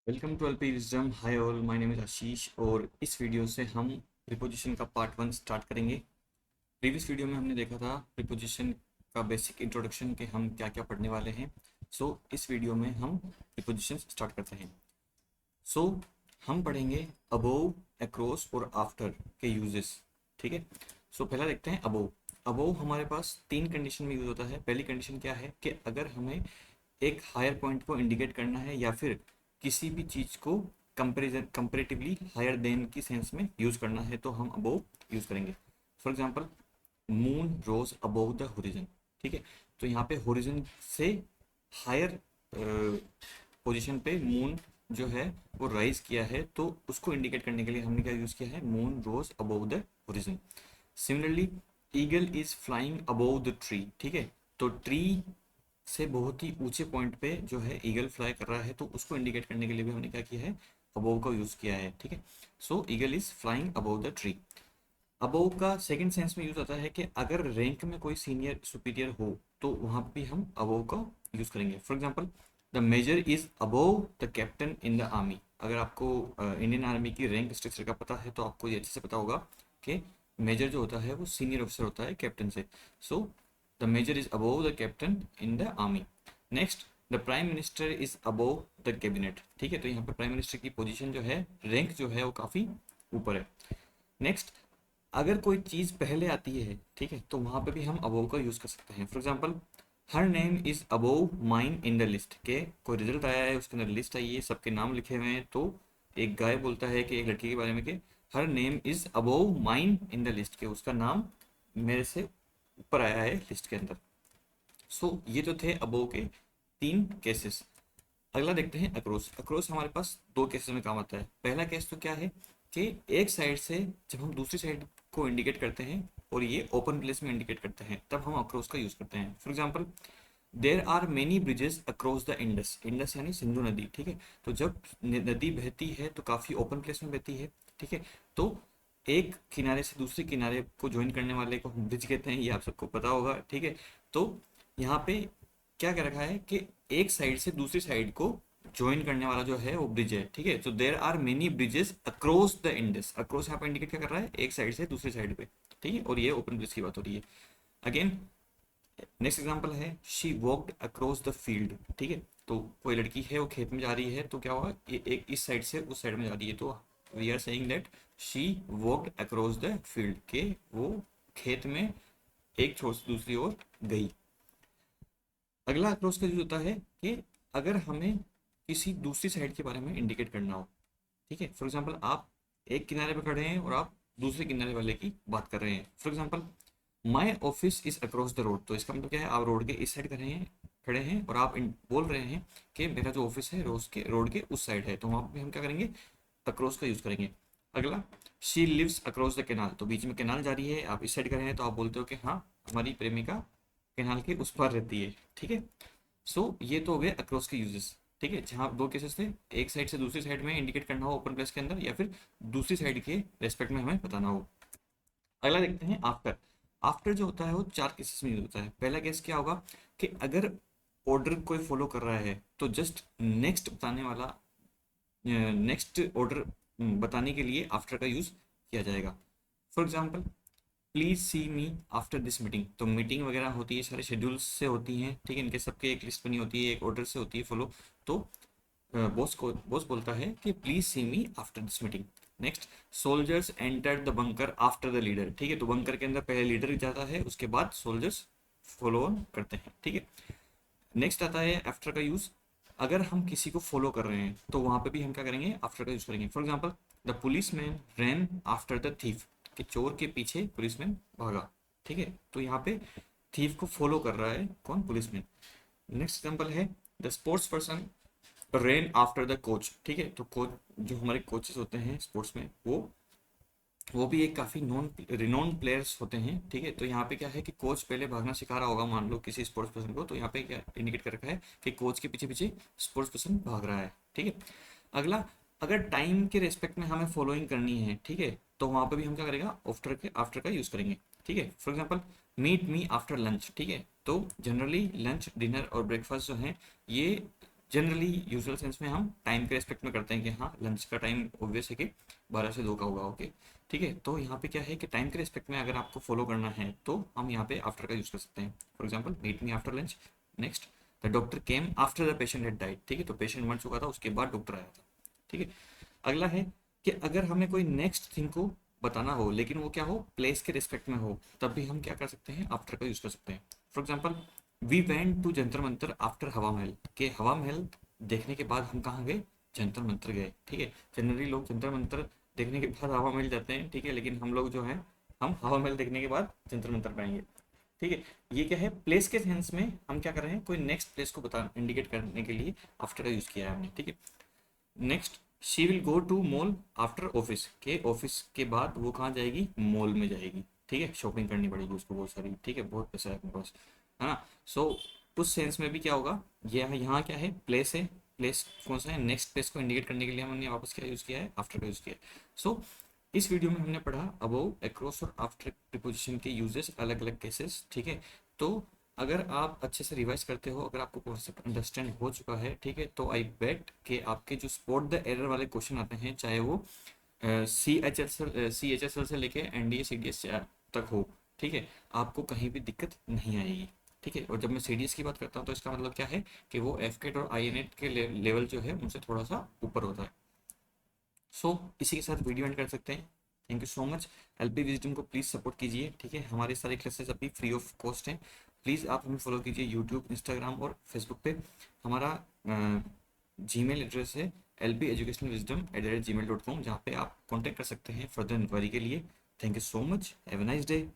Welcome to LP wisdom. Hi all, my name is Ashish और इस video से हम प्रीपोजिशन का पार्ट 1 स्टार्ट करेंगे। प्रीवियस वीडियो में हमने देखा था प्रीपोजिशन का बेसिक इंट्रोडक्शन के हम क्या क्या पढ़ने वाले हैं। इस वीडियो में हम प्रीपोजिशन स्टार्ट करते हैं। सो हम पढ़ेंगे अबोव, अक्रॉस और आफ्टर के यूजेस। ठीक है। पहला देखते हैं अबोव। अबोव हमारे पास तीन कंडीशन में यूज होता है। पहली कंडीशन क्या है कि अगर हमें एक हायर पॉइंट को इंडिकेट करना है या फिर किसी भी चीज को कंपेरिजन कंपेरेटिवली हायर देन की सेंस में यूज करना है तो हम अबोव यूज करेंगे। For example, moon rose above the horizon. ठीक है। तो यहाँ पे होरिजन से हायर पोजीशन पे मून जो है वो राइज किया है, तो उसको इंडिकेट करने के लिए हमने क्या यूज किया है, moon rose above the horizon. Similarly, eagle is flying above the tree. ठीक है। तो ट्री से बहुत ही ऊंचे पॉइंट पे जो है ईगल फ्लाई कर रहा है, तो उसको इंडिकेट करने के लिए भी हमने क्या किया है, अबोव का यूज किया है। ठीक है। Eagle is flying above the tree. Above का सेकंड सेंस में यूज होता है कि अगर रैंक में कोई सीनियर सुपीरियर हो तो वहां पे भी हम अबोव का यूज करेंगे। For example, the major is above the captain in the army. अगर आपको इंडियन आर्मी की रैंक स्ट्रक्चर का पता है तो आपको ये अच्छे से पता होगा कि मेजर जो होता है वो सीनियर ऑफिसर होता है कैप्टन से। So the major is above the captain in the army. Next, the prime minister is above the cabinet. ठीक है। तो यहाँ पे प्राइम मिनिस्टर की पोजीशन जो है, रैंक जो है वो काफी ऊपर है। नेक्स्ट, अगर कोई चीज पहले आती है, ठीक है, तो वहां पे भी हम अबोव का यूज कर सकते हैं। For example, her name is above mine in the list. के कोई रिजल्ट आया है, उसके अंदर लिस्ट आई है, सबके नाम लिखे हुए हैं, तो एक गाय बोलता है कि एक लड़की के बारे में कि her name is above mine in the list, के उसका नाम मेरे से ऊपर आया है लिस्ट के अंदर। ये तो थे अबोव के तीन केसेस। अगला देखते हैं अक्रोस। अक्रोस हमारे पास दो केसेस में काम आता है। पहला केस तो क्या है कि एक साइड से जब हम दूसरी साइड को इंडिकेट करते हैं और ये ओपन प्लेस में इंडिकेट करते हैं, तब हम अक्रोस का यूज करते हैं। For example, there are many bridges across the Indus. Indus यानी सिंधु नदी। ठीक है। तो जब नदी बहती है तो काफी ओपन प्लेस में बहती है। ठीक है। तो एक किनारे से दूसरे किनारे को ज्वाइन करने वाले को हम ब्रिज कहते हैं, ये आप सबको पता होगा। ठीक है। तो यहाँ पे क्या कर रखा है कि एक साइड से दूसरी साइड को ज्वाइन करने वाला जो है वो ब्रिज है। ठीक है। तो there are many bridges across the Indus. Across यहाँ पे इंडिकेट क्या कर रहा है, एक साइड से दूसरी साइड पे। ठीक है। और ये ओपन ब्रिज की बात हो रही है। अगेन, नेक्स्ट एग्जांपल है she walked across the field. ठीक है। तो कोई लड़की है वो खेत में जा रही है, तो क्या होगा, ये एक इस साइड से उस साइड में जा रही है, तो we are saying that she walked across the field, के वो खेत में एक छोर से दूसरी ओर गई। अगला अक्रॉस का यूज होता है कि अगर हमें किसी दूसरी साइड के बारे में इंडिकेट करना हो। ठीक है। फॉर एग्जाम्पल, आप एक किनारे पे खड़े हैं और आप दूसरे किनारे वाले की बात कर रहे हैं। For example, my office is across the road. तो इसका मतलब क्या है, आप रोड के इस साइड खड़े हैं और आप बोल रहे हैं कि मेरा जो ऑफिस है रोड के उस साइड है, तो वहां पे हम क्या करेंगे, अक्रॉस का यूज करेंगे। अगला, she lives across the canal. तो बीच में कैनाल जा रही है, आप इस साइड खड़े हैं, तो आप बोलते हो कि हाँ, हमारी प्रेमिका कैनाल के उस पार रहती है। ठीक है। ये तो हो गए अक्रॉस के यूजेस। ठीक है। जहाँ दो केसेस थे, एक साइड से दूसरी साइड में इंडिकेट करना हो ओपन प्लेस के अंदर, या फिर दूसरी साइड के रेस्पेक्ट में हमें बताना हो। अगला देखते हैं आफ्टर। आफ्टर जो होता है वो चार केसेस में यूज होता है। पहला केस क्या होगा कि अगर ऑर्डर कोई फॉलो कर रहा है तो जस्ट नेक्स्ट बताने वाला, नेक्स्ट ऑर्डर बताने के लिए आफ्टर का यूज किया जाएगा। For example, please see me after this meeting. तो मीटिंग वगैरह होती है, सारे शेड्यूल से होती हैं। ठीक है। इनके सबके एक लिस्ट बनी होती है, एक ऑर्डर से होती है फॉलो। तो बॉस बोलता है कि please see me after this meeting. Next, soldiers enter the bunker after the leader. ठीक है। तो बंकर के अंदर पहले लीडर जाता है, उसके बाद सोल्जर्स फॉलो ऑन करते हैं। ठीक है। नेक्स्ट आता है आफ्टर का यूज। अगर हम किसी को फॉलो कर रहे हैं तो वहां पे भी हम क्या करेंगे, आफ्टर का यूज करेंगे। For example, the police man rain after the thief. कि चोर के पीछे पुलिसमैन भागा। ठीक है। तो यहाँ पे थीफ को फॉलो कर रहा है कौन, पुलिसमैन। नेक्स्ट एग्जाम्पल है, the sports person rain after the coach. ठीक है। तो कोच, जो हमारे कोचेस होते हैं स्पोर्ट्स में, वो भी एक काफी नॉन रिनोन प्लेयर्स होते हैं। ठीक है। तो यहाँ पे क्या है कि कोच पहले भागना सिखा रहा होगा, मान लो किसी स्पोर्ट्स पर्सन को, तो यहाँ पे क्या इंडिकेट कर रखा है कि कोच के पीछे पीछे स्पोर्ट्स पर्सन भाग रहा है। ठीक है। अगला, अगर टाइम के रेस्पेक्ट में हमें फॉलोइंग करनी है, ठीक है, तो वहां पे भी हम क्या करेगा, आफ्टर का यूज करेंगे। ठीक है। For example, meet me after lunch. ठीक है। तो जनरली लंच, डिनर और ब्रेकफास्ट जो है, ये जनरली यूजुअल सेंस में हम टाइम के रेस्पेक्ट में करते हैं कि हाँ लंच का टाइम ऑब्वियस है कि 12 से 2 का होगा, ओके ठीक है। तो यहाँ पे क्या है कि टाइम के रिस्पेक्ट में अगर आपको फॉलो करना है तो हम यहाँ पे आफ्टर का यूज कर सकते हैं। For example meet me after lunch. Next, the doctor came after the patient had died, ठीक है, तो पेशेंट मर चुका था उसके बाद डॉक्टर आया था, ठीक है। अगला है कि अगर हमें कोई नेक्स्ट थिंग को बताना हो लेकिन वो क्या हो, प्लेस के रिस्पेक्ट में हो, तब भी हम क्या कर सकते हैं, आफ्टर का यूज कर सकते हैं। For example we went to Jantar Mantar after Hawa Mahal, के हवा महल देखने के बाद हम कहाँ गए, जंतर मंतर गए, ठीक है। जनरली लोग जंतर मंतर देखने के बाद हवा महल जाते हैं, ठीक है, लेकिन हम लोग जो है हम हवा महल देखने के बाद जंतर मंतर पाएंगे, ठीक है। ये क्या है, प्लेस के सेंस में हम क्या कर रहे हैं, कोई नेक्स्ट प्लेस को बता इंडिकेट करने के लिए आफ्टर का यूज किया है हमने, ठीक है। Next, she will go to mall after office, के ऑफिस के बाद वो कहाँ जाएगी, मॉल में जाएगी, ठीक है, शॉपिंग करनी पड़ेगी उसको बहुत सारी, ठीक है, बहुत पैसा है अपने पास, है ना। सो उस सेंस में भी क्या होगा, ये यहाँ क्या है, प्लेस है, प्लेस कौन सा है, नेक्स्ट प्लेस को इंडिकेट करने के लिए हमने वापस क्या यूज़ किया है, आफ्टर का यूज़ किया है। सो इस वीडियो में हमने पढ़ा अबोव, अक्रॉस और आफ्टर प्रीपोजिशन के यूजेस, अलग अलग केसेस, ठीक है। तो अगर आप अच्छे से रिवाइज करते हो, अगर आपको कॉन्सेप्ट अंडरस्टैंड हो चुका है, ठीक है, तो आई बेट कि आपके जो स्पॉट द एरर वाले क्वेश्चन आते हैं, चाहे वो सी एच एस एल से लेके एनडीए सी डी एस तक हो, ठीक है, आपको कहीं भी दिक्कत नहीं आएगी, ठीक है। और जब मैं सी डी एस की बात करता हूँ तो इसका मतलब क्या है कि वो एफ केट और आई एन एट के लेवल जो है उनसे थोड़ा सा ऊपर होता है। सो इसी के साथ वीडियो एंड कर सकते हैं। Thank you so much. LP wisdom को प्लीज़ सपोर्ट कीजिए, ठीक है, हमारे सारे क्लासेस अभी फ्री ऑफ कॉस्ट हैं। प्लीज़ आप हमें फॉलो कीजिए यूट्यूब, इंस्टाग्राम और फेसबुक पे। हमारा जीमेल एड्रेस है lpeducationalwisdom@gmail.com, जहाँ पे आप कॉन्टैक्ट कर सकते हैं फर्दर इंक्वायरी के लिए। Thank you so much, have a nice day.